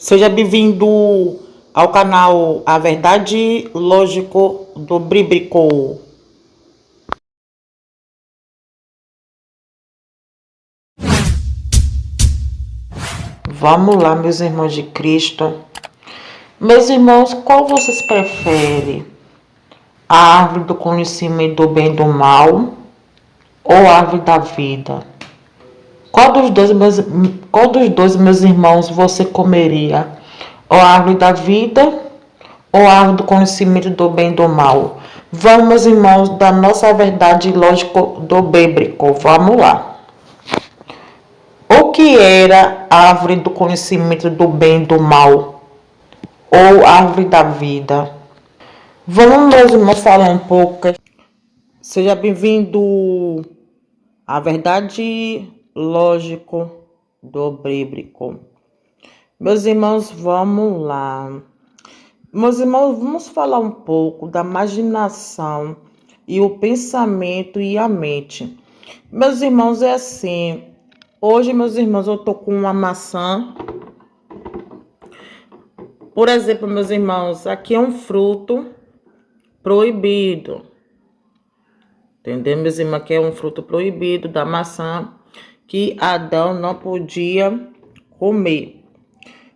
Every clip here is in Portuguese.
Seja bem-vindo ao canal A Verdade Lógico do Bíblico. Vamos lá, meus irmãos de Cristo. Meus irmãos, qual vocês preferem? A árvore do conhecimento do bem e do mal ou a árvore da vida? Qual dos dois, meus irmãos, você comeria? Ou a árvore da vida ou a árvore do conhecimento do bem e do mal? Vamos, meus irmãos, da nossa verdade lógico do bíblico. Vamos lá. O que era a árvore do conhecimento do bem e do mal? Ou árvore da vida? Vamos, meus irmãos, falar um pouco. Seja bem-vindo à verdade lógico do bíblico. Meus irmãos, vamos lá. Meus irmãos, vamos falar um pouco da imaginação e o pensamento e a mente. Meus irmãos, é assim. Hoje, meus irmãos, eu tô com uma maçã. Por exemplo, meus irmãos, aqui é um fruto proibido. Entendeu, meus irmãos? Aqui é um fruto proibido da maçã que Adão não podia comer.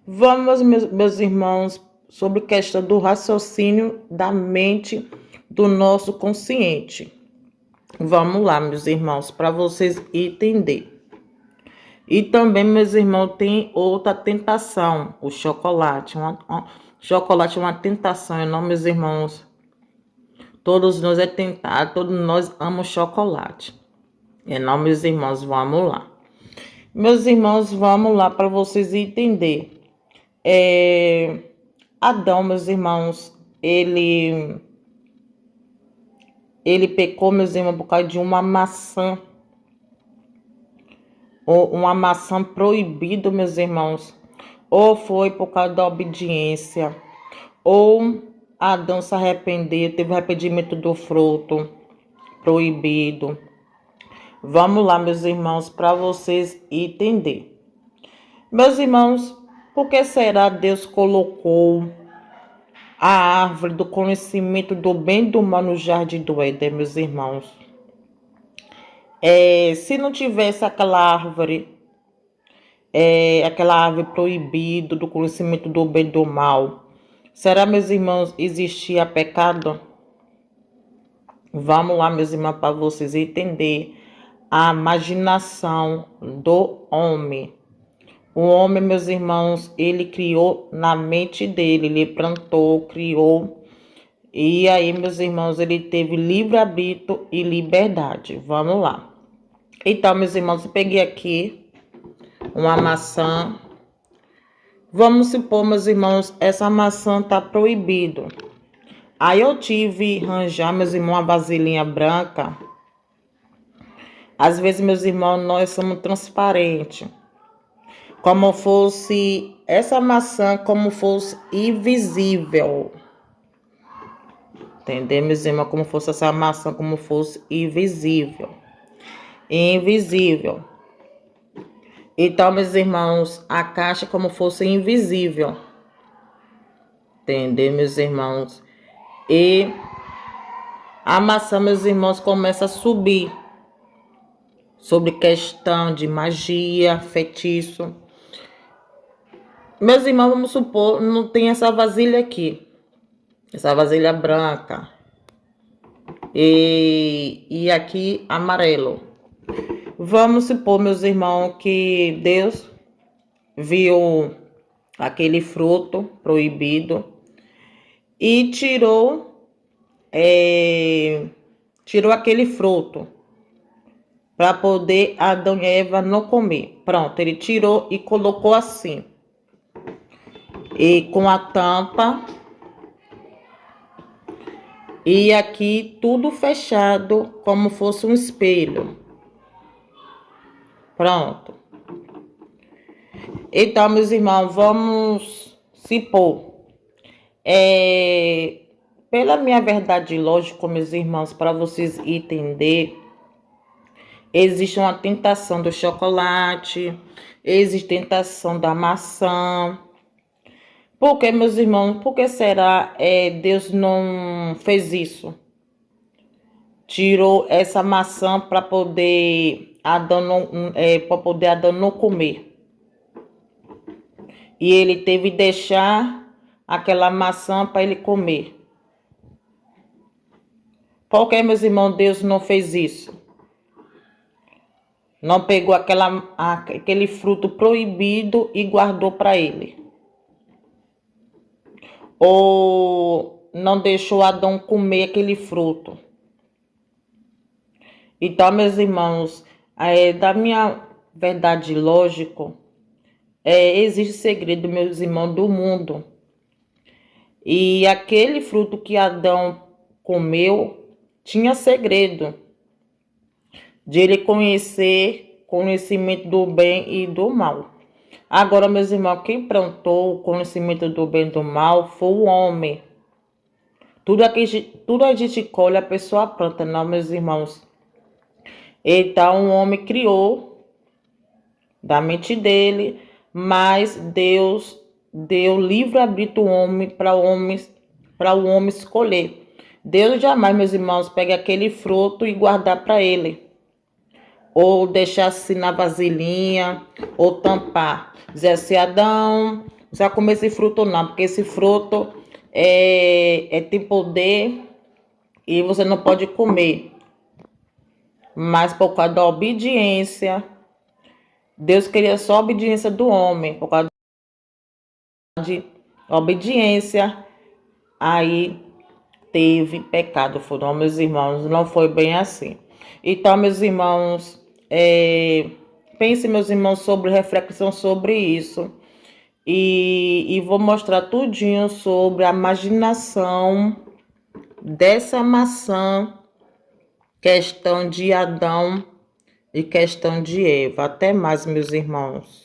Vamos, meus irmãos, sobre a questão do raciocínio da mente do nosso consciente. Vamos lá, meus irmãos, para vocês entenderem. E também, meus irmãos, tem outra tentação, o chocolate. Chocolate é uma tentação, não, meus irmãos? Todos nós é tentado, todos nós amamos chocolate. Não, meus irmãos, vamos lá. Meus irmãos, vamos lá para vocês entenderem. Adão, meus irmãos, ele pecou, meus irmãos, por causa de uma maçã. Ou uma maçã proibida, meus irmãos. Ou foi por causa da obediência. Ou Adão se arrependeu, teve arrependimento do fruto proibido. Vamos lá, meus irmãos, para vocês entenderem. Meus irmãos, por que será Deus colocou a árvore do conhecimento do bem e do mal no jardim do Éden, meus irmãos? Se não tivesse aquela árvore proibida do conhecimento do bem e do mal, será, meus irmãos, existia pecado? Vamos lá, meus irmãos, para vocês entenderem a imaginação do homem. O homem, meus irmãos, ele criou na mente dele, ele plantou, criou. E aí, meus irmãos, ele teve livre-arbítrio e liberdade. Vamos lá. Então, meus irmãos, eu peguei aqui uma maçã. Vamos supor, meus irmãos, essa maçã tá proibida. Aí eu tive que arranjar, meus irmãos, uma vasilhinha branca. Às vezes, meus irmãos, nós somos transparentes. Como fosse essa maçã, como fosse invisível. Entendeu, meus irmãos? Como fosse essa maçã, como fosse invisível. Invisível. Então, meus irmãos, a caixa como fosse invisível. Entendeu, meus irmãos? E a maçã, meus irmãos, começa a subir. Sobre questão de magia, feitiço. Meus irmãos, vamos supor, não tem essa vasilha aqui. Essa vasilha branca. E aqui amarelo. Vamos supor, meus irmãos, que Deus viu aquele fruto proibido e tirou aquele fruto para poder Adão e Eva não comer. Pronto, ele tirou e colocou assim. E com a tampa. E aqui tudo fechado, como fosse um espelho. Pronto. Então, meus irmãos, vamos supor. Pela minha verdade lógica, meus irmãos, para vocês entenderem, existe uma tentação do chocolate, existe tentação da maçã, Por que, meus irmãos? Por que será Deus não fez isso? Tirou essa maçã para poder Adão não comer. E ele teve que deixar aquela maçã para ele comer. Por que, meus irmãos, Deus não fez isso? Não pegou aquele fruto proibido e guardou para ele. Ou não deixou Adão comer aquele fruto. Então, meus irmãos, da minha verdade lógico, existe segredo, meus irmãos, do mundo. E aquele fruto que Adão comeu tinha segredo de ele conhecimento do bem e do mal. Agora, meus irmãos, quem plantou o conhecimento do bem e do mal foi o homem. Tudo a gente colhe, a pessoa planta, não, meus irmãos. Então, o homem criou da mente dele, mas Deus deu livre-arbítrio ao homem para o homem escolher. Deus jamais, meus irmãos, pega aquele fruto e guardar para ele. Ou deixar assim na vasilhinha, ou tampar. Dizer assim, Adão, você vai comer esse fruto não, porque esse fruto tem poder e você não pode comer. Mas por causa da obediência, Deus queria só a obediência do homem. Por causa de obediência, aí teve pecado. Foram, meus irmãos, não foi bem assim. Então, meus irmãos, pense, meus irmãos, sobre reflexão sobre isso. E vou mostrar tudinho sobre a imaginação dessa maçã, questão de Adão e questão de Eva. Até mais, meus irmãos.